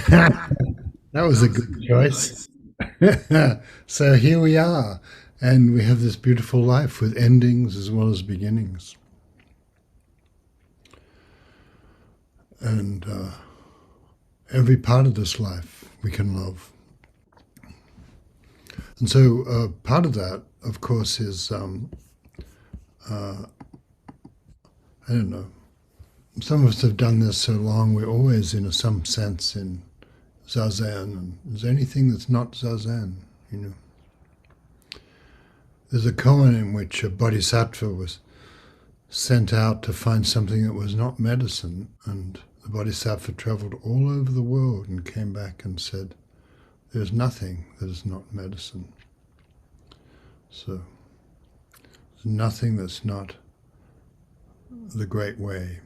That was a good choice. So here we are, and we have this beautiful life with endings as well as beginnings. And every part of this life we can love. And so part of that, of course, is I don't know. Some of us have done this so long, we're always, in some sense, in zazen. And is there anything that's not zazen? You know, there's a koan in which a bodhisattva was sent out to find something that was not medicine, and the bodhisattva traveled all over the world and came back and said, "There's nothing that is not medicine." So, there's nothing that's not the great way.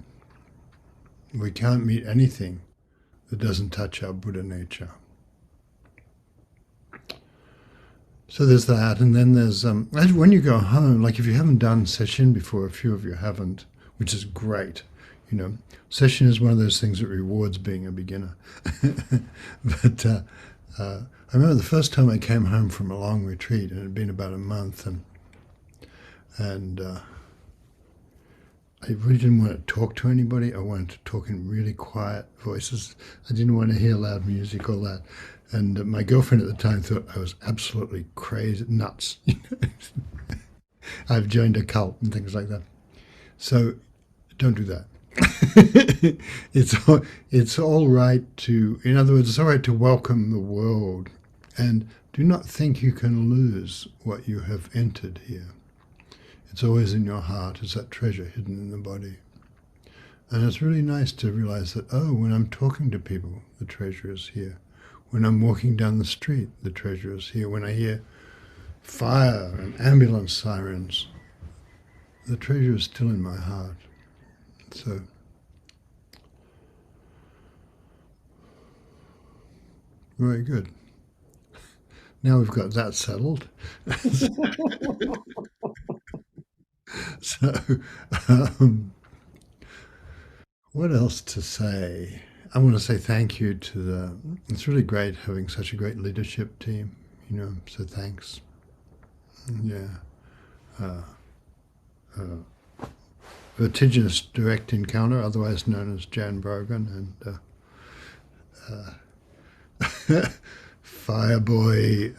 We can't meet anything that doesn't touch our Buddha nature. So there's that, and then there's when you go home, like if you haven't done sesshin before, a few of you haven't, which is great. You know, sesshin is one of those things that rewards being a beginner. But I remember the first time I came home from a long retreat, and it had been about a month, and I really didn't want to talk to anybody. I wanted to talk in really quiet voices. I didn't want to hear loud music or that. And my girlfriend at the time thought I was absolutely crazy, nuts. I've joined a cult and things like that. So don't do that. It's all right to, in other words, it's all right to welcome the world, and do not think you can lose what you have entered here. It's always in your heart. It's that treasure hidden in the body. And it's really nice to realize that, oh, when I'm talking to people, the treasure is here. When I'm walking down the street, the treasure is here. When I hear fire and ambulance sirens, the treasure is still in my heart. So, very good. Now we've got that settled. So, um, what else to say? I want to say thank you to the. It's really great having such a great leadership team. You know, so thanks. Yeah. Uh, Vertiginous direct encounter, otherwise known as Jan Brogan, and Fireboy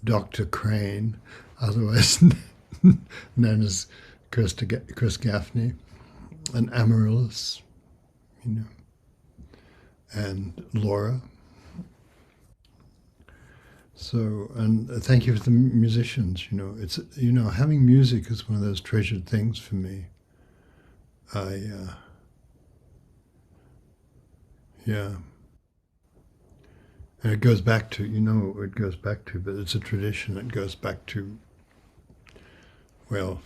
Dr. Crane, otherwise known as Chris Gaffney, and Amaryllis, you know, and Laura. So, and thank you for the musicians. You know, it's, you know, having music is one of those treasured things for me. I yeah, and it goes back to, you know, it goes back to, but it's a tradition. It goes back to, well,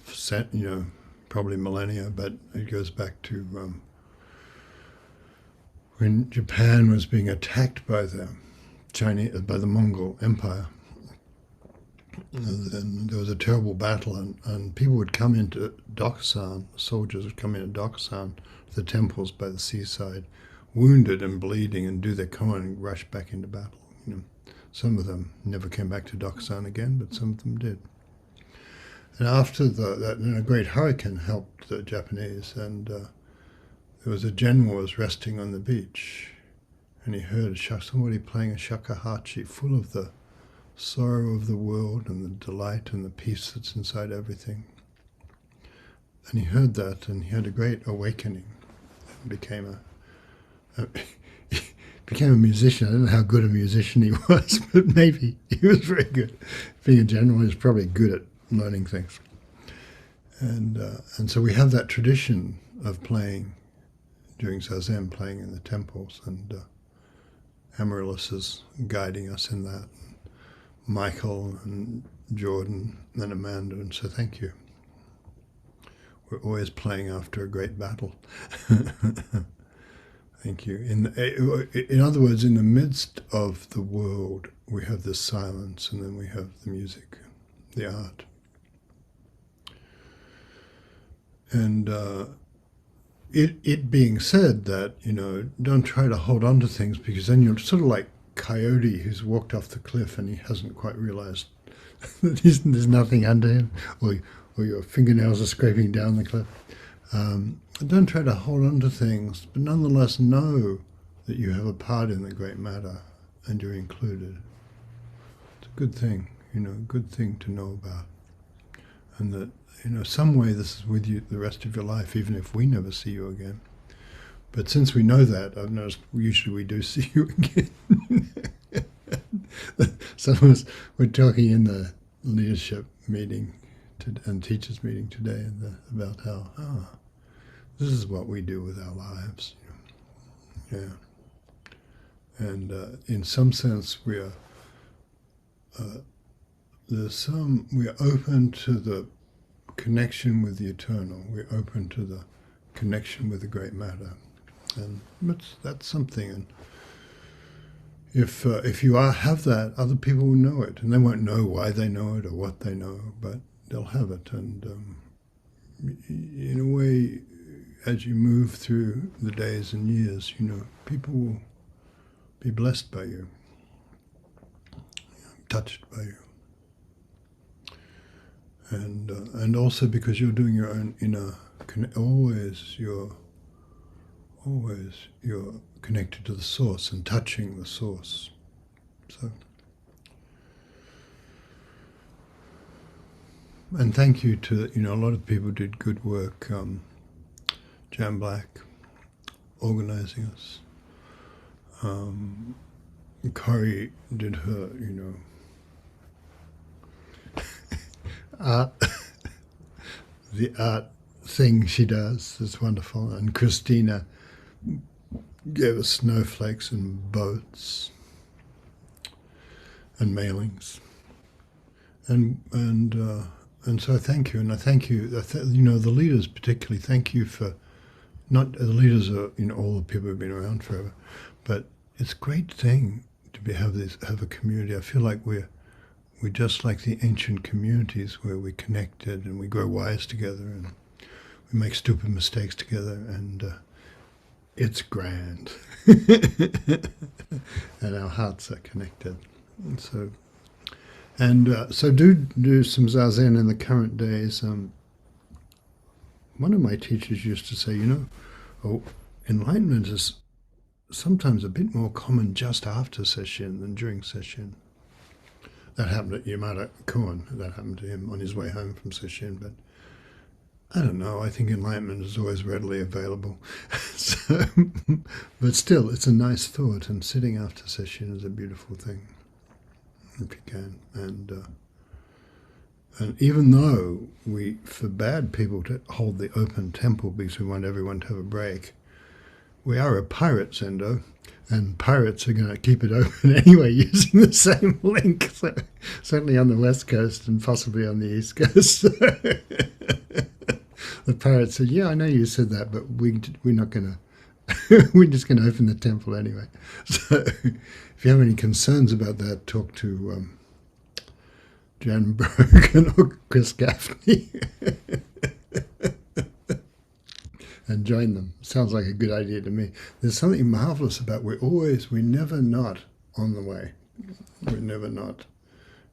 you know, probably millennia, but it goes back to when Japan was being attacked by the Chinese, by the Mongol Empire. And there was a terrible battle, and people would come into Dokusan, soldiers would come into Dokusan, the temples by the seaside, wounded and bleeding, and do their koan and rush back into battle. You know, some of them never came back to Dokusan again, but some of them did. And after that, a great hurricane helped the Japanese, and there was a general was resting on the beach, and he heard somebody playing a shakuhachi full of the sorrow of the world and the delight and the peace that's inside everything. And he heard that, and he had a great awakening, and became became a musician. I don't know how good a musician he was, but maybe he was very good. Being a general, he was probably good at learning things. And so we have that tradition of playing during Zazen, playing in the temples, and Amaryllis is guiding us in that. Michael and Jordan and Amanda, and so thank you. We're always playing after a great battle. Thank you. In other words, in the midst of the world, we have this silence, and then we have the music, the art. And it being said that, don't try to hold on to things, because then you're sort of like Coyote who's walked off the cliff and he hasn't quite realized that there's nothing under him, or your fingernails are scraping down the cliff. Don't try to hold on to things, but nonetheless know that you have a part in the great matter and you're included. It's a good thing, a good thing to know about. And that, some way this is with you the rest of your life, even if we never see you again. But since we know that, I've noticed usually we do see you again. Some of us were talking in the leadership meeting and teachers meeting today about how, this is what we do with our lives. Yeah. And in some sense, we are open to the connection with the eternal. We're open to the connection with the great matter, and that's something. And if you have that, other people will know it, and they won't know why they know it or what they know, but they'll have it. And in a way, as you move through the days and years, people will be blessed by you, touched by you. And also because you're doing your own inner, always you're connected to the source and touching the source. So, and thank you to, a lot of people did good work. Jan Black organizing us. Corrie did her, art, the art thing she does is wonderful. And Christina gave us snowflakes and boats and mailings. And so I thank you, and I thank you, the leaders particularly, thank you for, not the leaders are, all the people who've been around forever, but it's a great thing to have a community. I feel like we're just like the ancient communities where we connected and we grow wise together and we make stupid mistakes together, and it's grand. And our hearts are connected. And so do some zazen in the current days. One of my teachers used to say, enlightenment is sometimes a bit more common just after sesshin than during sesshin. That happened at Yamada Koan. That happened to him on his way home from sesshin. But I don't know. I think enlightenment is always readily available. But still, it's a nice thought. And sitting after sesshin is a beautiful thing, if you can. And even though we forbade people to hold the open temple because we want everyone to have a break, we are a pirate zendo, and pirates are going to keep it open anyway using the same link, so certainly on the west coast and possibly on the east coast. The pirates said, yeah, I know you said that, but we're not going to, we're just going to open the temple anyway. So if you have any concerns about that, talk to Jan Brogan or Chris Gaffney and join them. Sounds like a good idea to me. There's something marvelous about we're never not on the way. We're never not.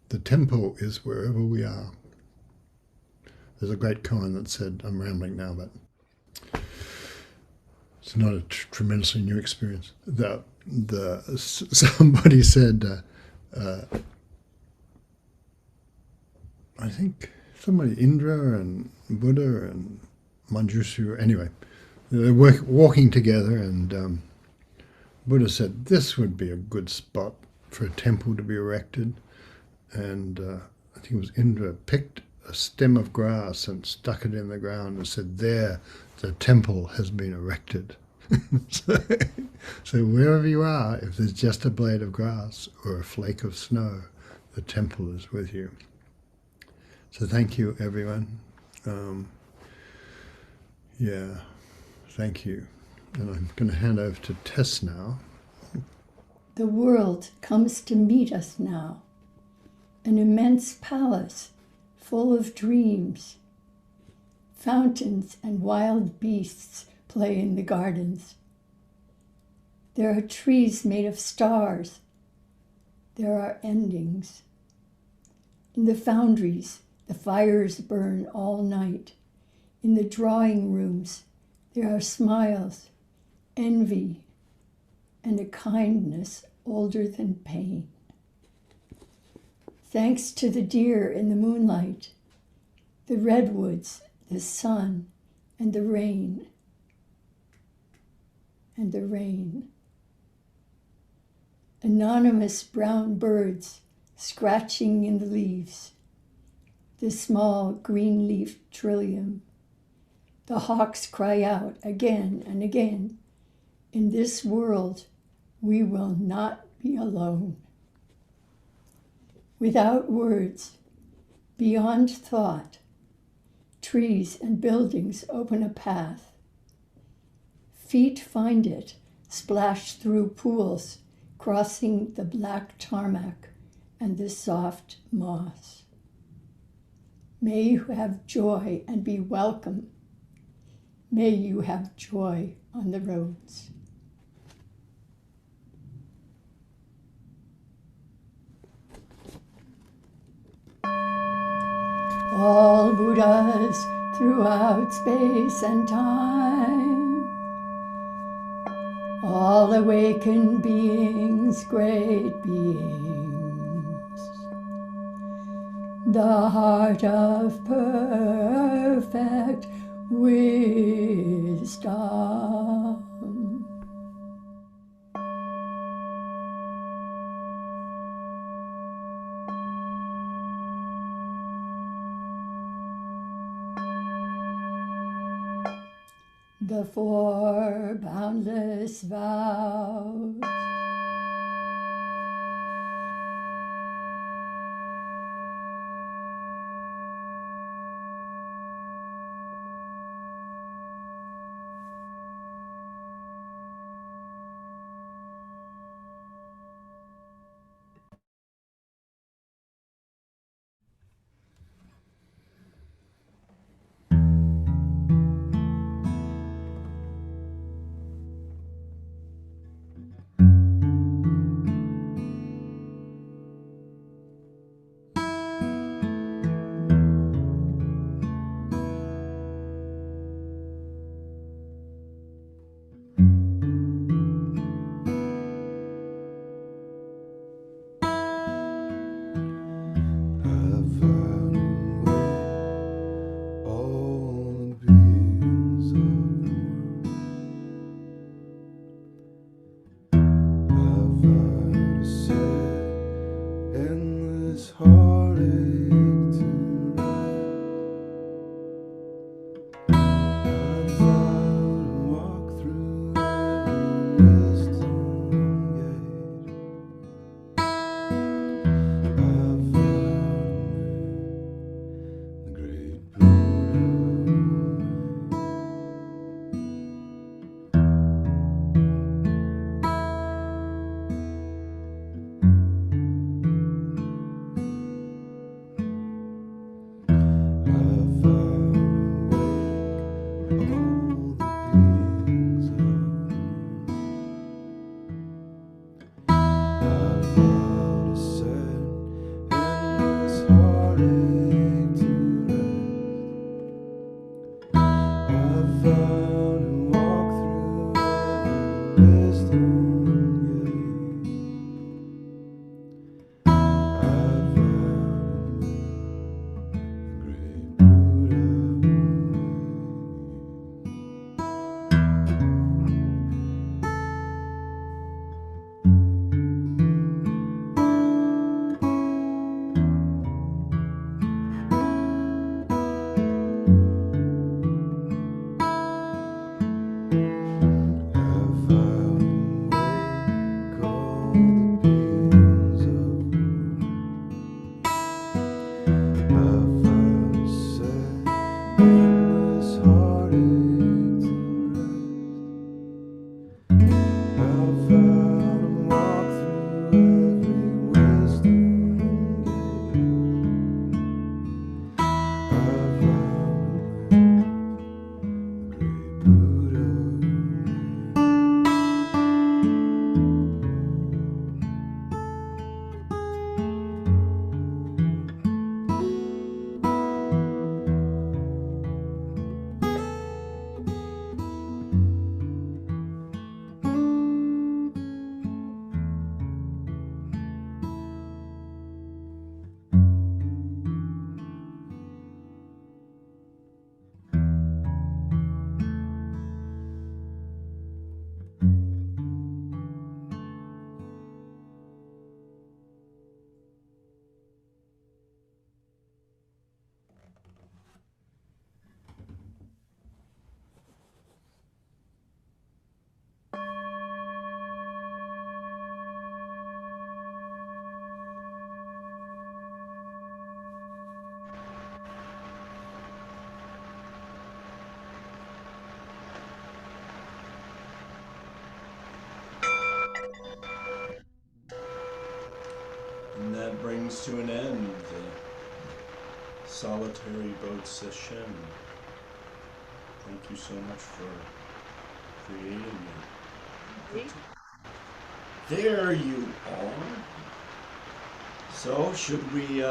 The temple is wherever we are. There's a great koan that said, I'm rambling now, but it's not a tremendously new experience. Somebody said, I think somebody, Indra and Buddha and Manjushri, anyway, they're walking together, and Buddha said, this would be a good spot for a temple to be erected. And I think it was Indra picked a stem of grass and stuck it in the ground and said, there, the temple has been erected. So wherever you are, if there's just a blade of grass or a flake of snow, the temple is with you. So thank you, everyone. Thank you. And I'm going to hand over to Tess now. The world comes to meet us now, an immense palace full of dreams. Fountains and wild beasts play in the gardens. There are trees made of stars. There are endings. In the foundries, the fires burn all night. In the drawing rooms, there are smiles, envy, and a kindness older than pain. Thanks to the deer in the moonlight, the redwoods, the sun, and the rain. And the rain. Anonymous brown birds scratching in the leaves, the small green leaf trillium. The hawks cry out again and again, in this world we will not be alone. Without words, beyond thought, trees and buildings open a path. Feet find it, splash through pools, crossing the black tarmac and the soft moss. May you have joy and be welcome. May you have joy on the roads. All Buddhas throughout space and time, all awakened beings, great beings, the heart of perfect wisdom. The four boundless vows. And that brings to an end the solitary boat session. Thank you so much for creating it. There you are. So, should we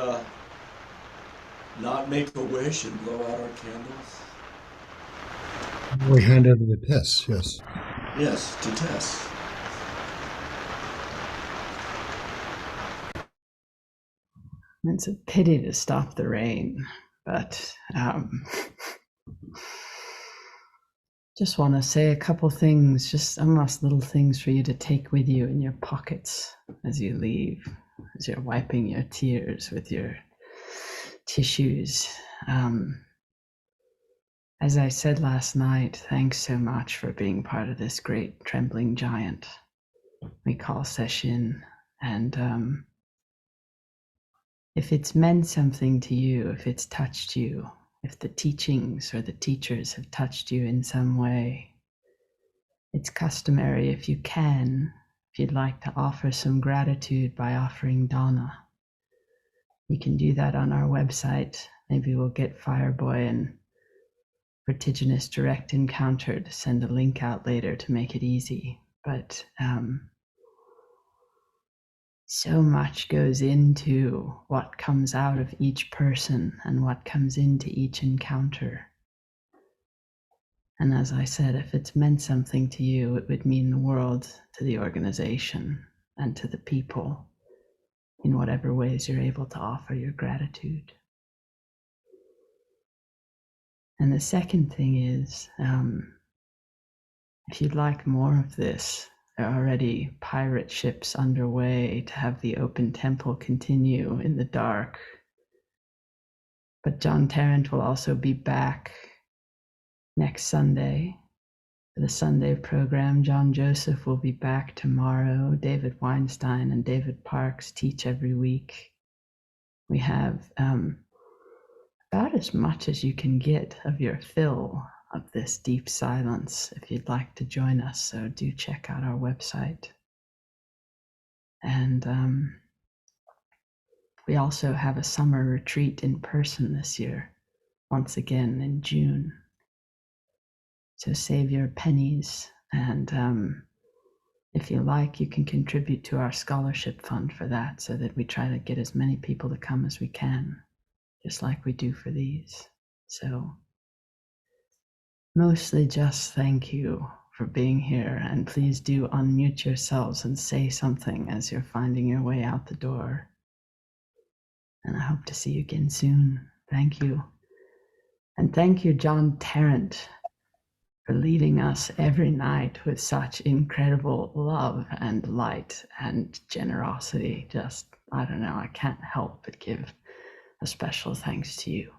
not make a wish and blow out our candles? We hand over the tests, yes. Yes, to Tess. It's a pity to stop the rain, but just want to say a couple things, just almost little things for you to take with you in your pockets as you leave, as you're wiping your tears with your tissues. As I said last night, thanks so much for being part of this great trembling giant we call Sesshin. And if it's meant something to you, if it's touched you, if the teachings or the teachers have touched you in some way, it's customary, if you can, if you'd like to offer some gratitude by offering dana. You can do that on our website. Maybe we'll get Fireboy and Vertiginous Direct Encounter to send a link out later to make it easy. But so much goes into what comes out of each person and what comes into each encounter. And as I said, if it's meant something to you, it would mean the world to the organization and to the people in whatever ways you're able to offer your gratitude. And the second thing is, if you'd like more of this, there are already pirate ships underway to have the open temple continue in the dark. But John Tarrant will also be back next Sunday for the Sunday program. John Joseph will be back tomorrow. David Weinstein and David Parks teach every week. We have about as much as you can get of your fill of this deep silence if you'd like to join us. So do check out our website. And we also have a summer retreat in person this year, once again in June. So save your pennies, and if you like, you can contribute to our scholarship fund for that, so that we try to get as many people to come as we can, just like we do for these. So mostly just thank you for being here, and please do unmute yourselves and say something as you're finding your way out the door. And I hope to see you again soon. Thank you. And thank you, John Tarrant, for leading us every night with such incredible love and light and generosity. Just, I don't know, I can't help but give a special thanks to you.